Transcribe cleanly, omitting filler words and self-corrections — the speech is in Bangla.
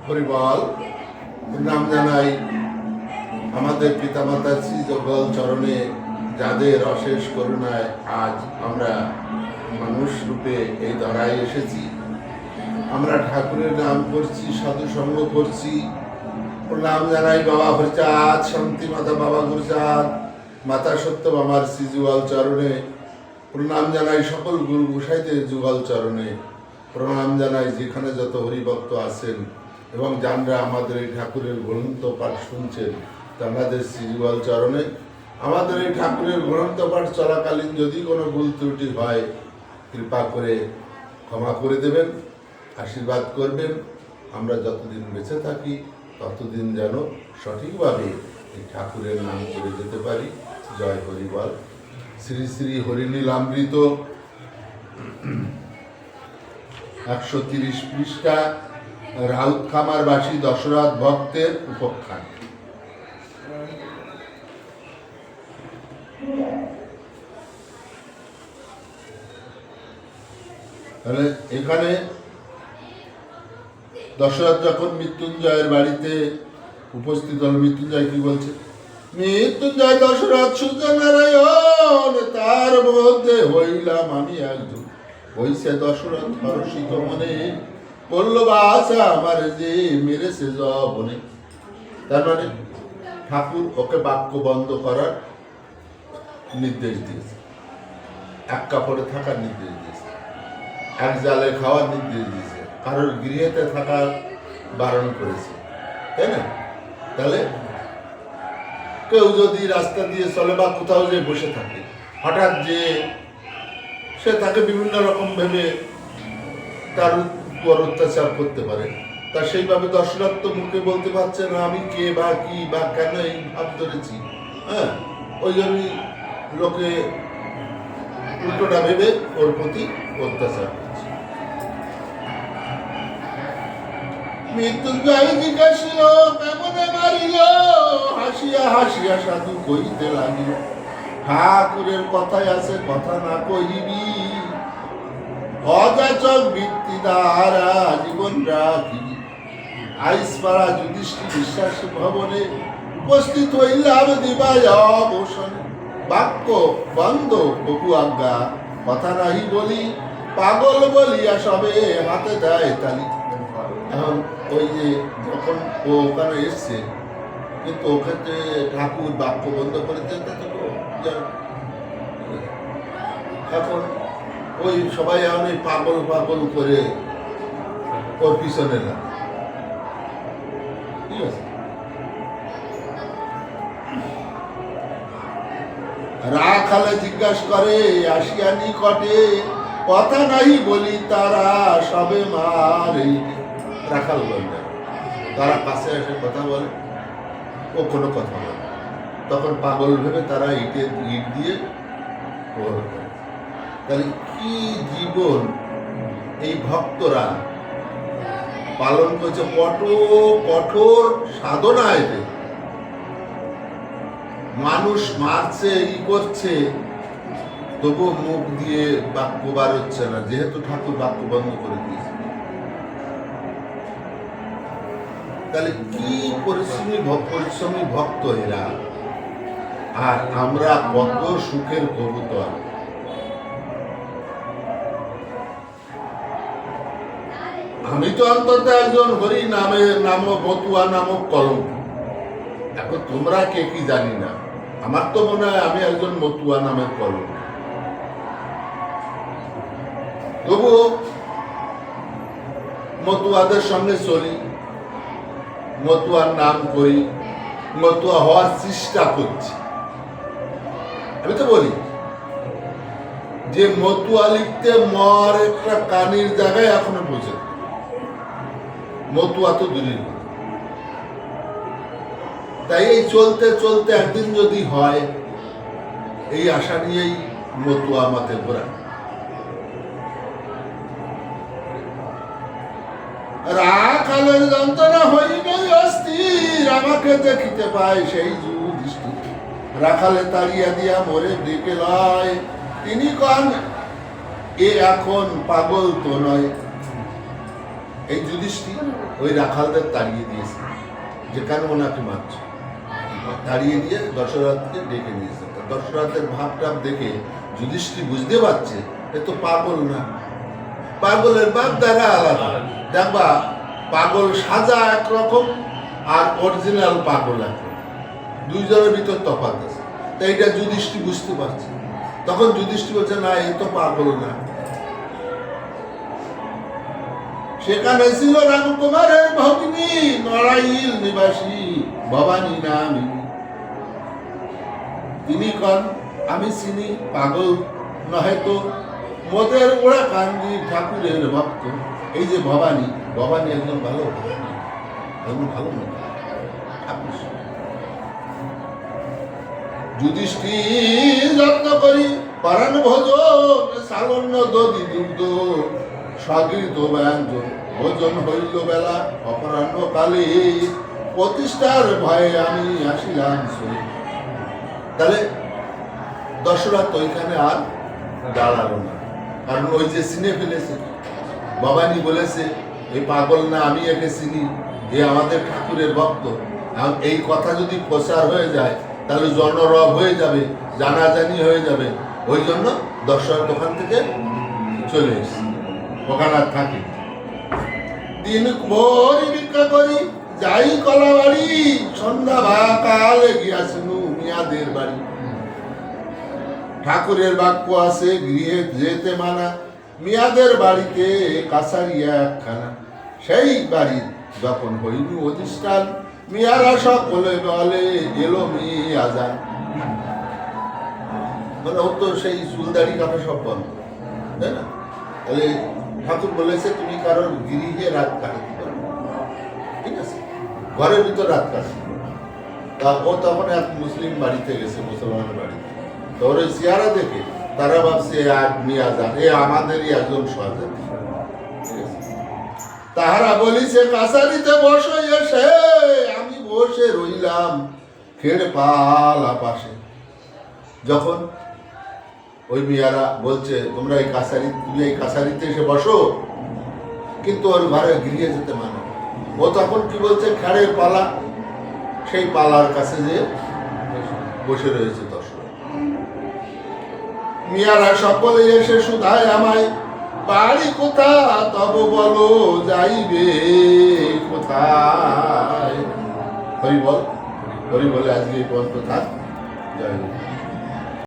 হরিবল নাম জানাই আমাদের পিতামাতা শ্রী যুগল চরণে, যাদের অশেষ করুণায় আজ আমরা মানুষ রূপে এই ধরায় এসেছি। আমরা ঠাকুরের নাম করছি, সাধু সঙ্গ করছি। নাম জানাই বাবা হরিচাঁদ, শান্তি মাতা বাবা গুরুচাঁদ, মাতা সত্য আমার শ্রী যুগল চরণে প্রণাম জানাই। সকল গুরু গোসাইদের যুগল চরণে প্রণাম জানাই, যেখানে যত হরিভক্ত আছেন এবং যারা আমাদের এই ঠাকুরের গ্রন্থ পাঠ শুনছেন তাদের শ্রী যুগল চরণে। আমাদের এই ঠাকুরের গ্রন্থ পাঠ চলাকালীন যদি কোনো ভুল ত্রুটি হয়, কৃপা করে ক্ষমা করে দেবেন, আশীর্বাদ করবেন। আমরা যতদিন বেঁচে থাকি ততদিন যেন সঠিকভাবে এই ঠাকুরের নাম করে যেতে পারি। জয় হরিবল। শ্রী শ্রী হরিনীলামৃত 130 পৃষ্ঠা, রাউত খামারবাসী দশরথ ভক্তের উপাখ্যান। তাহলে এখানে দশরথ যখন মৃত্যুঞ্জয়ের বাড়িতে উপস্থিত হল, মৃত্যুঞ্জয় কি বলছে? মৃত্যুঞ্জয় দশরথ সূর্যনারায়ণ, তার মধ্যে হইলাম আমি একজন। হইছে দশরথ হর্ষিত মনে, বলল বাসা আমার যে মেরেছে জবনে। তার মানে ঠাকুর ওকে বাক্য বন্ধ করার নির্দেশ দিয়েছে, এক কাপড়ে থাকার নির্দেশ দিয়েছে, এক জালে খাওয়ার নির্দেশ দিয়েছে, কারোর গৃহেতে থাকার বারণ করেছে, তাই না? তাহলে কেউ যদি রাস্তা দিয়ে চলে বা কোথাও যে বসে থাকে, হঠাৎ যে সে তাকে বিভিন্ন রকম ভেবে তার উপর অত্যাচার করতে পারে, তা সেইভাবে দশরথ তো মুখে বলতে পারছে না আমি কে বা কি বা কেন এই ভাব ধরেছি। হ্যাঁ, ওই জন্যই লোকে উল্টোটা ভেবে ওর প্রতি অত্যাচার করছে। মৃত্যুঞ্জয় জিজ্ঞাসিল কেমনে মারিল, হাসিয়া হাসিয়া সাধু কইতে লাগিল, ঠাকুরের কথায় আছে কথা না কহিবি, অযাচক বৃত্তি দ্বারা জীবন রাখিবি। আইসপাড়া যুধিষ্ঠির বিশ্বাস ভবনে উপস্থিত হইলাম দিবায় অবসনে, বাক্য বন্ধ প্রভু আজ্ঞা, কথা নাহি বলি, পাগল বলিয়া সবে হাতে দেয় তালি। এখন ওই যে যখন ও ওখানে এসছে, কিন্তু ওখানে ঠাকুর বাক্য বন্ধ করে দিতে, এখন ওই সবাই এখন পাগল পাগল করে ওর পিছনে না, ঠিক আছে? রাখালে জিজ্ঞাসা করে আসিয়া নিকটে, কথা নাই বলি তারা সবে মারে। রাখাল বলবে, তারা কাছে এসে কথা বলে, ও কোনো কথা বলে, তখন পাগল ভেবে তারা ইট দিয়ে প্রহার করে। তাহলে কি জীবন এই ভক্তরা পালন করছে, কঠোর সাধনায়। মানুষ মারছে, ই করছে, তবু মুখ দিয়ে বাক্য বার হচ্ছে না, যেহেতু ঠাকুর বাক্য বন্ধ করে দিয়েছে। তাহলে কি পরিশ্রমী ভক্ত এরা, আর আমরা কত সুখের কবুতর। আমি তো অন্তত একজন হরি নামক মতুয়া নামক কলঙ্ক। এখন তোমরা কে কি জানি না, আমার তো মনে হয় আমি একজন মতুয়া নামের কলঙ্ক। তবু মতুয়াদের সঙ্গে চলি, মতুয়ার নাম করি, মতুয়া হওয়ার চেষ্টা করছি। আমি তো বলি যে মতুয়া লিখতে মর একটা কানির জায়গায় এখনো পৌঁছে, মতুয়া তো দূরের। তাই এই চলতে চলতে একদিন যদি হয়, এই আশা নিয়েই মতুয়া মাতে ঘোরা। রাখালের যন্ত্রণা হইবে অস্থির, আমাকে দেখিতে পায় সেই যুধিষ্ঠির। রাখালে তাড়িয়া দিয়া মরে ডেকে লয়, তিনি কন এ এখন পাগল তো নয়। এই যুধিষ্ঠির ওই রাখালদের তাড়িয়ে দিয়েছে, যেখানে ওনাকে মারছে, তাড়িয়ে দিয়ে দশরথকে ডেকে নিয়েছে। দশরথের ভাবটাপ দেখে যুধিষ্ঠির বুঝতে পারছে এ তো পাগল না, পাগলের বাপ দ্বারা আলাদা। দেখবা পাগল সাজা একরকম আর অরিজিনাল পাগল একরকম, দুইজনের ভিতর তফাৎ আছে। তো এইটা যুধিষ্ঠির বুঝতে পারছে। তখন যুধিষ্ঠির বলছে না, এ তো পাগল না। সেখানে ছিল রামকুমারের ভগিনী নড়াইল নিবাসী ভবানী নামিনী। তিনি কন আমি চিনি, পাগল নহে তো, মোদের ওরা কান্দি ঠাকুরের ভক্ত। এই যে ভবানী, ভবানী একজন ভালো যুধিষ্ঠির যত্ন করি পরাণ ভোজন সালন্য দধি দুগ্ধ স্বগৃহীত ব্যঞ্জন ভোজন হইল বেলা অপরাহ্ন কালে প্রতিষ্ঠার ভয়ে আমি আসিলাম শুনি। তাহলে দশরথ ওইখানে আর দাঁড়ালো না, কারণ ওই যে চিনে ফেলেছে, ভবানী বলেছে এই পাগল না, আমি একে চিনি, এ আমাদের ঠাকুরের ভক্ত। এই কথা যদি প্রচার হয়ে যায় তাহলে জনরব হয়ে যাবে, জানাজানি হয়ে যাবে। ওই জন্য দশরথ ওখান থেকে চলে এসেছে, ওখানে আর থাকে। দিন ভরি ভিক্ষা করি যাই কলা বাড়ি, সন্ধ্যা বা কালে গিয়াছিনু মিয়াদের বাড়ি। ঠাকুরের বাক্য আছে গৃহে যেতে মানা, মিয়াদের বাড়িতে কাছারিয়া একখানা। সেই বাড়ি যখন হইনু অধিষ্ঠান, মিয়ারা সকলে বলে এলো মিয়া যান। মানে ও তো সেই চুলদাড়ি কাটা সব বন্ধ, তাই না? তাহলে ঠাকুর বলেছে তুমি কারোর গৃহে রাত কাটাতে পারো, ঠিক আছে, ঘরের ভিতর রাত কাটাতে পারো। তা ও তখন এক মুসলিম বাড়িতে গেছে, মুসলমানের বাড়িতে। তো ওর ওই চেহারা দেখে তারা ভাবছে এক মিয়া যান, এ আমাদেরই একজন সহজাত। তাহারা বলিছে কাছারিতে বসে এসে, আমি বসে রইলাম খেড়ে পালা পাশে। যখন ওই মিয়ারা বলছে তোমরা এই কাছারি, তুমি এই কাছারিতে এসে বসো, কিন্তু ওর ঘরে গৃহে যেতে মানে। ও তখন কি বলছে, খেড়ের পালা, সেই পালার কাছে যে বসে রয়েছে দশরথ। মিয়ারা সকলে এসে শুধায় আমায়, বাড়ি কোথা তব বলো যাইবে কোথায়। হরি বল, হরি বলে আজকে এই পর্যন্ত থাক, জয় গুরু।